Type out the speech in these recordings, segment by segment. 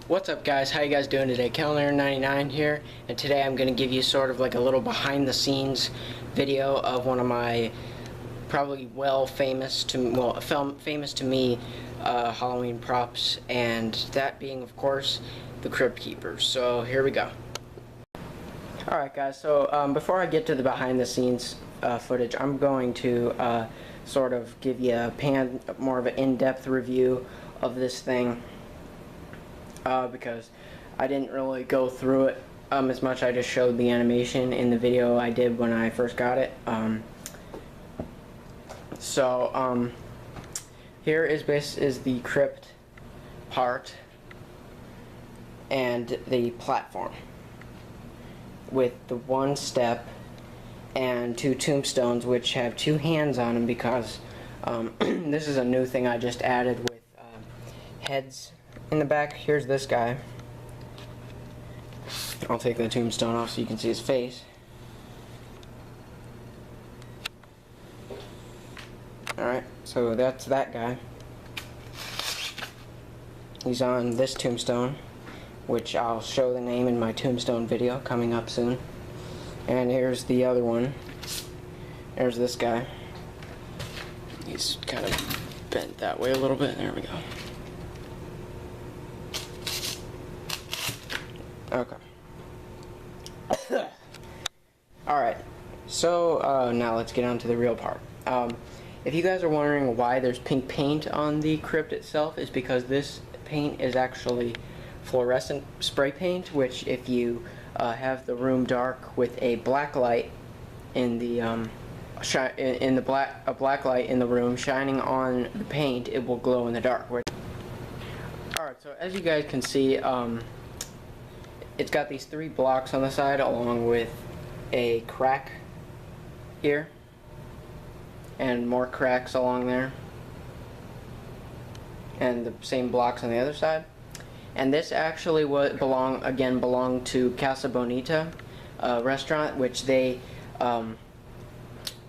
What's up, guys? How you guys doing today? Calendar99 here, and today I'm going to give you sort of like a little behind the scenes video of one of my probably famous to me Halloween props, and that being of course the Cryptkeeper. So here we go. Alright guys, so before I get to the behind the scenes footage, I'm going to sort of give you more of an in-depth review of this thing. Because I didn't really go through it as much. I just showed the animation in the video I did when I first got it. Here is the crypt part and the platform with the one step and two tombstones which have two hands on them because this is a new thing I just added with heads in the back. Here's this guy. I'll take the tombstone off so you can see his face. Alright, so that's that guy. He's on this tombstone, which I'll show the name in my tombstone video coming up soon. And here's the other one. There's this guy. He's kind of bent that way a little bit. There we go. Okay. Alright, so now let's get on to the real part. If you guys are wondering why there's pink paint on the crypt itself, is because this paint is actually fluorescent spray paint, which if you have the room dark with a black light in the black light in the room shining on the paint, it will glow in the dark. Alright, so as you guys can see, it's got these three blocks on the side along with a crack here and more cracks along there and the same blocks on the other side. And this actually belonged to Casa Bonita restaurant, which they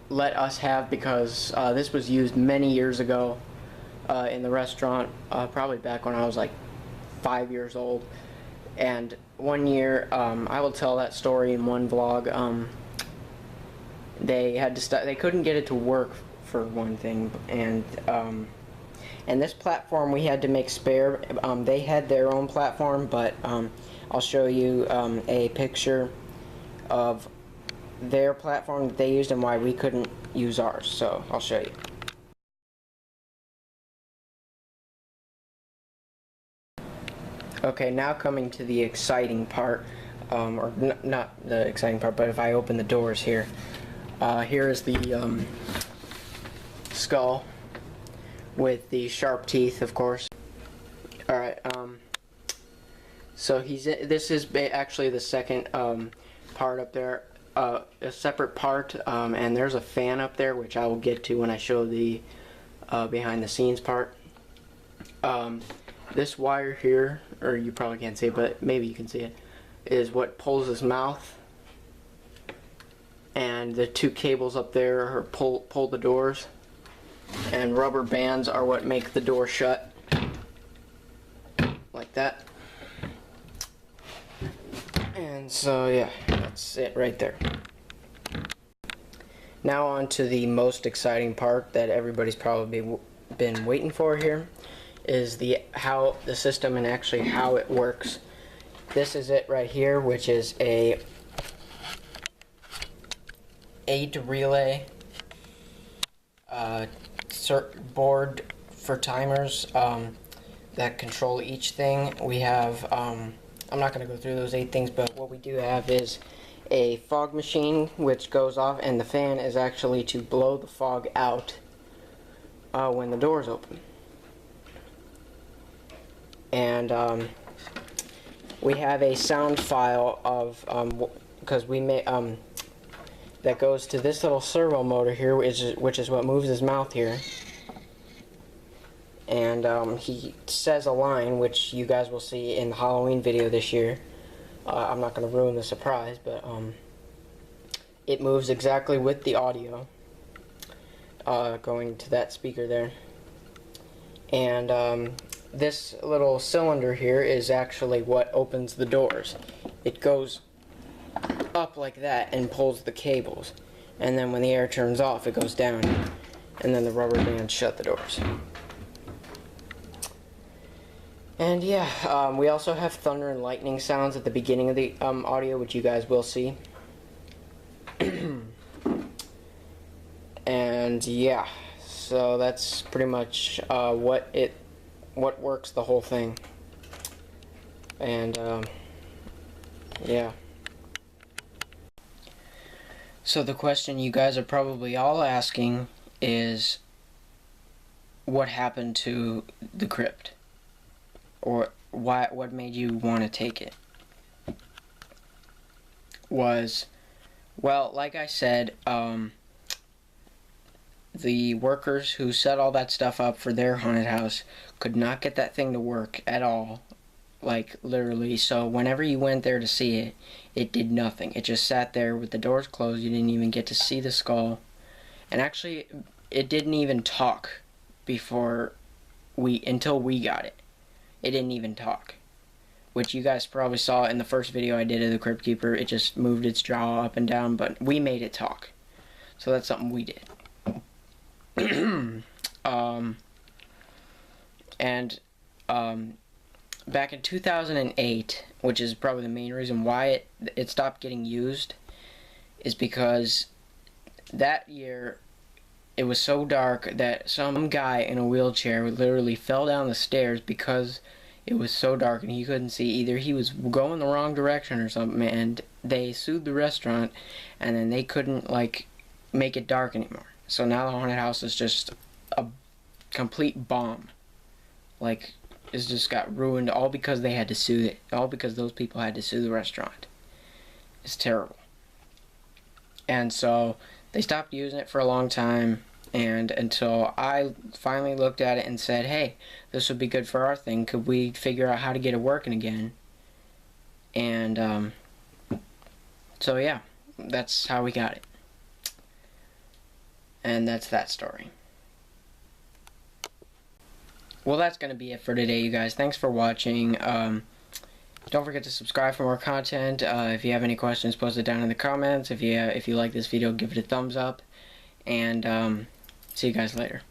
let us have because this was used many years ago in the restaurant, probably back when I was like 5 years old. And one year, I will tell that story in one vlog. They had to they couldn't get it to work for one thing, and this platform we had to make spare. They had their own platform, but I'll show you a picture of their platform that they used and why we couldn't use ours. So I'll show you. Okay, now coming to the exciting part, or not the exciting part, but if I open the doors here, here is the skull with the sharp teeth, of course. Alright, so this is actually the second part up there, a separate part, and there's a fan up there, which I will get to when I show the behind the scenes part. This wire here, or you probably can't see it, but maybe you can see it, is what pulls his mouth. And the two cables up there are pull the doors. And rubber bands are what make the door shut. Like that. And so yeah, that's it right there. Now on to the most exciting part that everybody's probably been waiting for here. Is how the system and actually how it works. This is it right here, which is a 8 relay board for timers that control each thing. We have I'm not going to go through those 8 things, but what we do have is a fog machine which goes off, and the fan is actually to blow the fog out when the doors open. And we have a sound file of because we may that goes to this little servo motor here, which is what moves his mouth here. And he says a line which you guys will see in the Halloween video this year. I'm not going to ruin the surprise, but it moves exactly with the audio going to that speaker there. And this little cylinder here is actually what opens the doors. It goes up like that and pulls the cables, and then when the air turns off it goes down, and then the rubber bands shut the doors. And yeah, we also have thunder and lightning sounds at the beginning of the audio, which you guys will see. And yeah, so that's pretty much what works the whole thing. And yeah. So the question you guys are probably all asking is, what happened to the crypt? Or what made you want to take it? Well, like I said, the workers who set all that stuff up for their haunted house could not get that thing to work at all. Like, literally. So whenever you went there to see it, it did nothing. It just sat there with the doors closed. You didn't even get to see the skull. And actually, it didn't even talk until we got it. It didn't even talk. Which you guys probably saw in the first video I did of the Cryptkeeper. It just moved its jaw up and down, but we made it talk. So that's something we did. Back in 2008, which is probably the main reason why it stopped getting used, is because that year it was so dark that some guy in a wheelchair literally fell down the stairs because it was so dark and he couldn't see. Either he was going the wrong direction or something, and they sued the restaurant, and then they couldn't, like, make it dark anymore. So now the haunted house is just a complete bomb. Like, it's just got ruined all because they had to sue it. All because those people had to sue the restaurant. It's terrible. And so they stopped using it for a long time, and until I finally looked at it and said, hey, this would be good for our thing. Could we figure out how to get it working again? And so yeah, that's how we got it. And that's that story. Well, that's going to be it for today, you guys. Thanks for watching. Don't forget to subscribe for more content. If you have any questions, post it down in the comments. If you like this video, give it a thumbs up. And see you guys later.